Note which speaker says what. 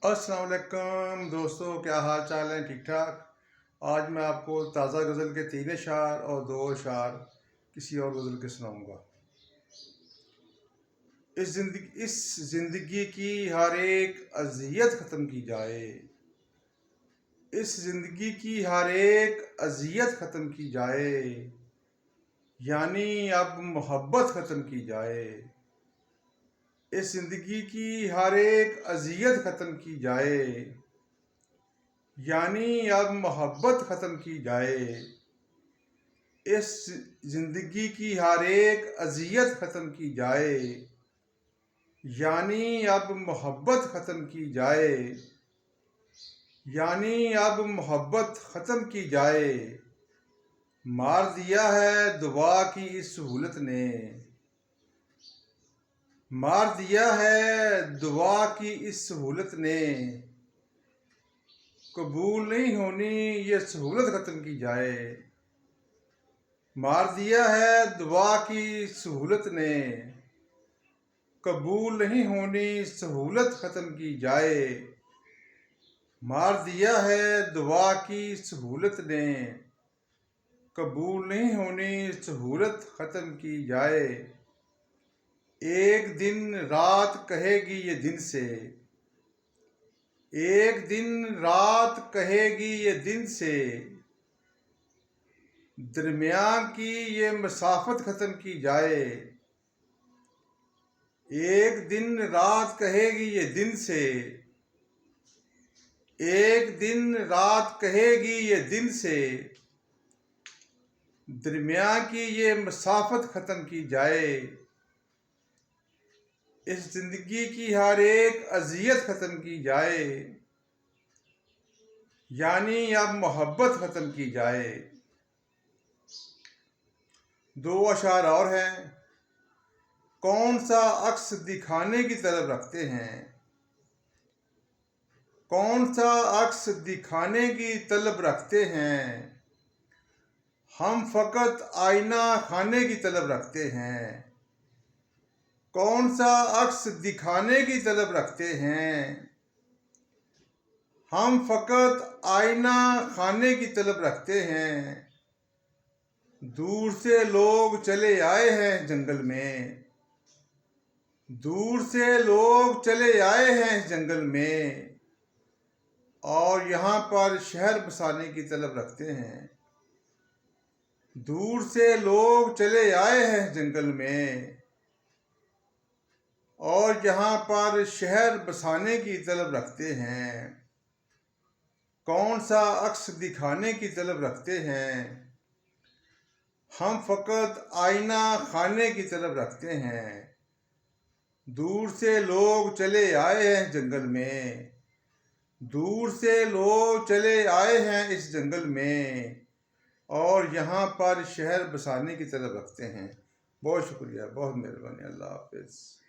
Speaker 1: अस्सलाम वालेकुम दोस्तों, क्या हाल चाल है? ठीक ठाक। आज मैं आपको ताज़ा गज़ल के 3 अशार और 2 अशार किसी और गज़ल के सुनाऊंगा। इस ज़िंदगी की हर एक अज़ियत ख़त्म की जाए। इस ज़िंदगी की हर एक अज़ियत ख़त्म की जाए, यानी अब मोहब्बत ख़त्म की जाए। इस ज़िंदगी की हर एक अज़ियत ख़त्म की जाए, यानी अब मोहब्बत ख़त्म की जाए। इस ज़िंदगी की हर एक अज़ियत ख़त्म की जाए, यानी अब मोहब्बत ख़त्म की जाए। यानी अब मोहब्बत ख़त्म की जाए। मार दिया है दुआ की इस सहूलत ने। मार दिया है दुआ की इस सहूलत ने। कबूल नहीं होनी ये सहूलत ख़त्म की जाए। मार दिया है दुआ की सहूलत ने। कबूल नहीं होनी सहूलत ख़त्म की जाए। मार दिया है दुआ की सहूलत ने। कबूल नहीं होनी सहूलत ख़त्म की जाए। एक दिन रात कहेगी ये दिन से। एक दिन रात कहेगी ये दिन से। दरमियान की ये मसाफत ख़त्म की जाए। एक दिन रात कहेगी ये दिन से। एक दिन रात कहेगी ये दिन से। दरमियान की ये मसाफत ख़त्म की जाए। इस ज़िंदगी की हर एक अज़ियत ख़त्म की जाए, यानी अब मोहब्बत ख़त्म की जाए। 2 अशार और हैं। कौन सा अक्स दिखाने की तलब रखते हैं। कौन सा अक्स दिखाने की तलब रखते हैं। हम फ़कत आईना खाने की तलब रखते हैं। कौन सा अक्स दिखाने की तलब रखते हैं। हम फ़कत आईना खाने की तलब रखते हैं। दूर से लोग चले आए हैं जंगल में। दूर से लोग चले आए हैं जंगल में, और यहाँ पर शहर बसाने की तलब रखते हैं। दूर से लोग चले आए हैं जंगल में, और यहाँ पर शहर बसाने की तलब रखते हैं। कौन सा अक्स दिखाने की तलब रखते हैं। हम फ़कत आईना खाने की तलब रखते हैं। दूर से लोग चले आए हैं जंगल में। दूर से लोग चले आए हैं इस जंगल में, और यहाँ पर शहर बसाने की तलब रखते हैं। बहुत शुक्रिया, बहुत मेहरबानी। अल्लाह हाफ़िज़।